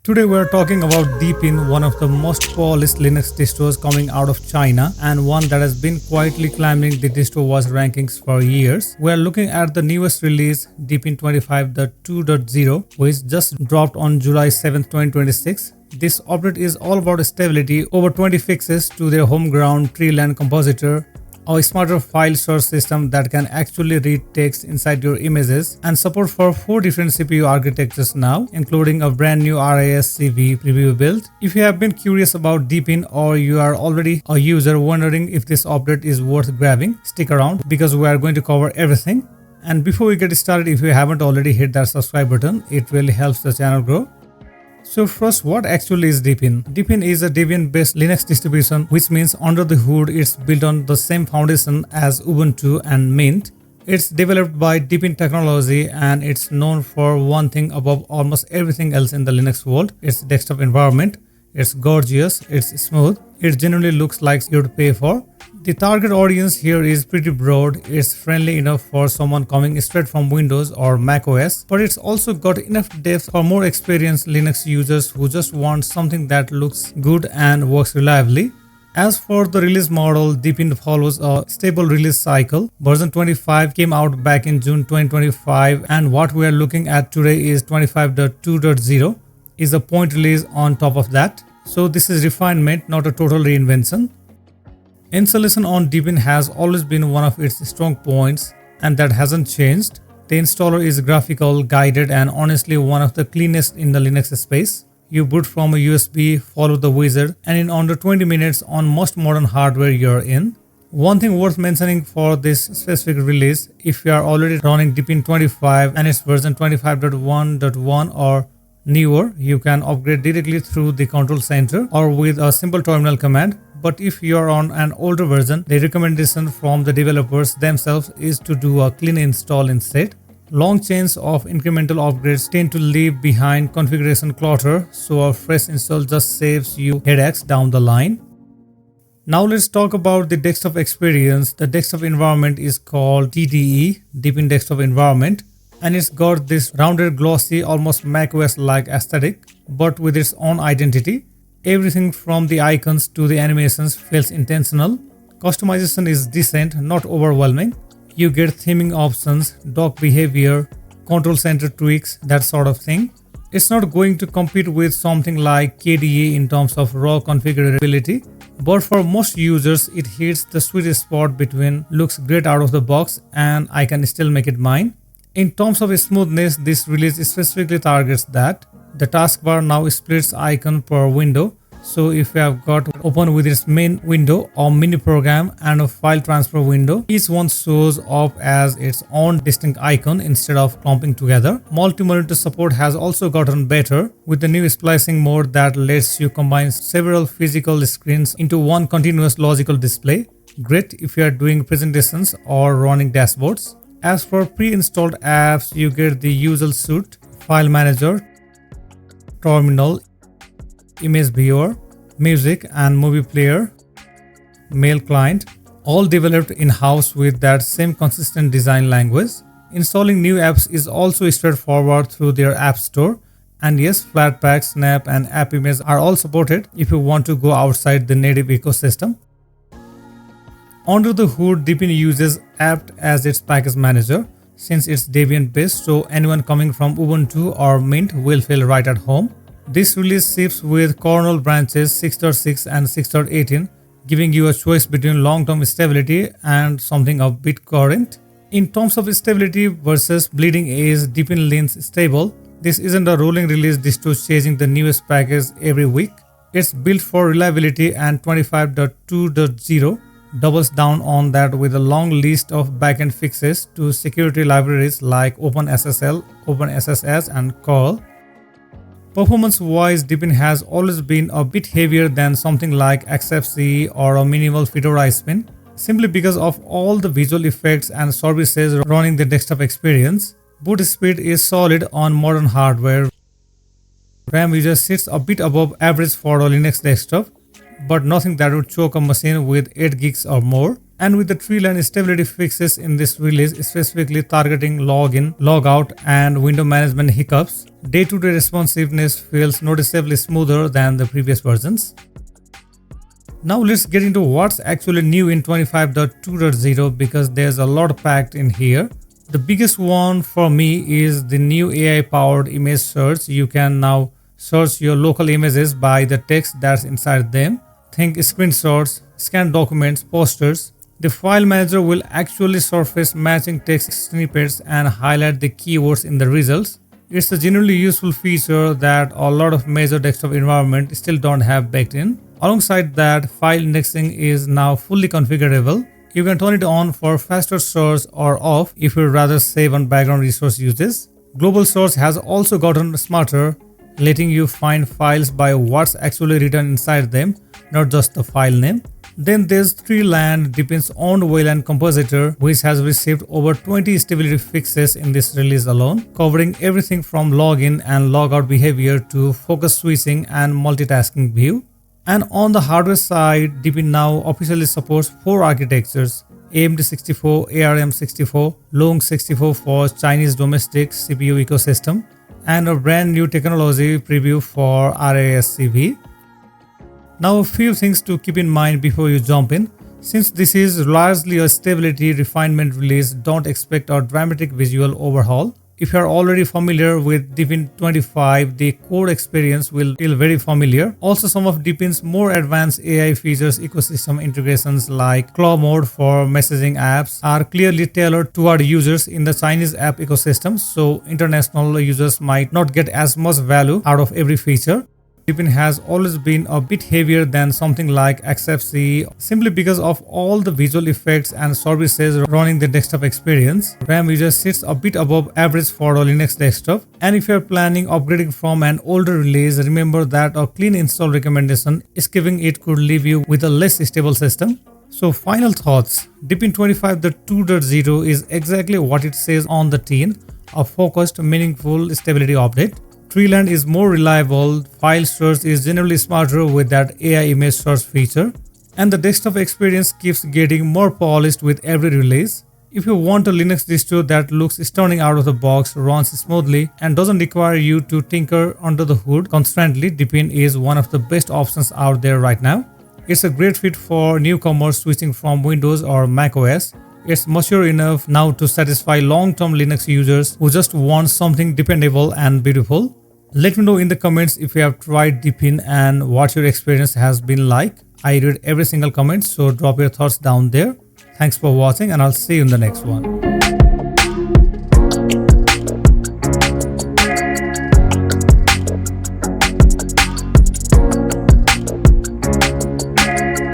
Today we are talking about Deepin, one of the most polished Linux distros coming out of China and one that has been quietly climbing the DistroWatch rankings for years. We are looking at the newest release, Deepin 25.2.0, which just dropped on July 7, 2026. This update is all about stability, over 20 fixes to their homegrown Treeland compositor, a smarter file store system that can actually read text inside your images, and support for 4 different CPU architectures now, including a brand new RISC-V preview build. If you have been curious about Deepin or you are already a user wondering if this update is worth grabbing, stick around because we are going to cover everything. And before we get started, if you haven't already hit that subscribe button, it really helps the channel grow. So first, what actually is Deepin? Deepin is a Debian-based Linux distribution, which means under the hood it's built on the same foundation as Ubuntu and Mint. It's developed by Deepin Technology and it's known for one thing above almost everything else in the Linux world: its desktop environment. It's gorgeous, it's smooth, it generally looks like you'd pay for. The target audience here is pretty broad. It's friendly enough for someone coming straight from Windows or Mac OS, but it's also got enough depth for more experienced Linux users who just want something that looks good and works reliably. As for the release model, Deepin follows a stable release cycle. Version 25 came out back in June 2025, and what we are looking at today is 25.2.0 is a point release on top of that. So this is refinement, not a total reinvention. Installation on Deepin has always been one of its strong points, and that hasn't changed. The installer is graphical, guided, and honestly one of the cleanest in the Linux space. You boot from a USB, follow the wizard, and in under 20 minutes on most modern hardware you're in. One thing worth mentioning for this specific release, if you are already running Deepin 25 and its version 25.1.1 or newer, you can upgrade directly through the control center or with a simple terminal command. But if you are on an older version, the recommendation from the developers themselves is to do a clean install instead. Long chains of incremental upgrades tend to leave behind configuration clutter, so a fresh install just saves you headaches down the line. Now let's talk about the desktop experience. The desktop environment is called DDE, Deepin Desktop Environment, and it's got this rounded, glossy, almost macOS-like aesthetic, but with its own identity. Everything from the icons to the animations feels intentional. Customization is decent, not overwhelming. You get theming options, dock behavior, control center tweaks, that sort of thing. It's not going to compete with something like KDE in terms of raw configurability, but for most users it hits the sweet spot between looks great out of the box and I can still make it mine. In terms of smoothness, this release specifically targets that. The taskbar now splits icon per window, so if you have got open with its main window or mini program and a file transfer window, each one shows up as its own distinct icon instead of clumping together. Multi-monitor support has also gotten better with the new splicing mode that lets you combine several physical screens into one continuous logical display. Great if you are doing presentations or running dashboards. As for pre-installed apps, you get the usual suite: file manager, terminal, image viewer, music and movie player, mail client, all developed in-house with that same consistent design language. Installing new apps is also straightforward through their app store, and yes, Flatpak, Snap and AppImage are all supported if you want to go outside the native ecosystem. Under the hood, Deepin uses apt as its package manager since it's Debian based, so anyone coming from Ubuntu or Mint will feel right at home. This release ships with kernel branches 6.6 and 6.18, giving you a choice between long-term stability and something a bit current. In terms of stability versus bleeding edge, Deepin leans stable. This isn't a rolling release distro chasing the newest package every week. It's built for reliability, and 25.2.0 doubles down on that with a long list of backend fixes to security libraries like OpenSSL, OpenSSH and curl. Performance-wise, Deepin has always been a bit heavier than something like XFCE or a minimal Fedora spin, simply because of all the visual effects and services running the desktop experience. Boot speed is solid on modern hardware. RAM usage sits a bit above average for a Linux desktop, but nothing that would choke a machine with 8 gigs or more. And with the Treeland stability fixes in this release, specifically targeting login, logout, and window management hiccups, day-to-day responsiveness feels noticeably smoother than the previous versions. Now let's get into what's actually new in 25.2.0 because there's a lot packed in here. The biggest one for me is the new AI-powered image search. You can now search your local images by the text that's inside them. Think screenshots, scanned documents, posters. The file manager will actually surface matching text snippets and highlight the keywords in the results. It's a genuinely useful feature that a lot of major desktop environments still don't have baked in. Alongside that, file indexing is now fully configurable. You can turn it on for faster search or off if you'd rather save on background resource uses. Global search has also gotten smarter, letting you find files by what's actually written inside them, not just the file name. Then there's Treeland, Deepin's own Wayland compositor, which has received over 20 stability fixes in this release alone, covering everything from login and logout behavior to focus switching and multitasking view. And on the hardware side, Deepin now officially supports 4 architectures: AMD 64, ARM 64, Long 64 for Chinese domestic CPU ecosystem, and a brand new technology preview for RASCV. Now a few things to keep in mind before you jump in. Since this is largely a stability refinement release, don't expect a dramatic visual overhaul. If you are already familiar with Deepin 25, the core experience will feel very familiar. Also, some of Deepin's more advanced AI features ecosystem integrations like claw mode for messaging apps are clearly tailored toward users in the Chinese app ecosystem, so international users might not get as much value out of every feature. Deepin has always been a bit heavier than something like XFCE simply because of all the visual effects and services running the desktop experience. RAM usage sits a bit above average for a Linux desktop, and if you are planning upgrading from an older release, remember that a clean install recommendation, skipping it could leave you with a less stable system. So final thoughts, Deepin 25.2.0 is exactly what it says on the tin, a focused, meaningful stability update. Treeland is more reliable, file search is generally smarter with that AI image search feature, and the desktop experience keeps getting more polished with every release. If you want a Linux distro that looks stunning out of the box, runs smoothly, and doesn't require you to tinker under the hood constantly, Deepin is one of the best options out there right now. It's a great fit for newcomers switching from Windows or macOS. It's mature enough now to satisfy long-term Linux users who just want something dependable and beautiful. Let me know in the comments if you have tried Deepin and what your experience has been like. I read every single comment, so drop your thoughts down there. Thanks for watching and I'll see you in the next one.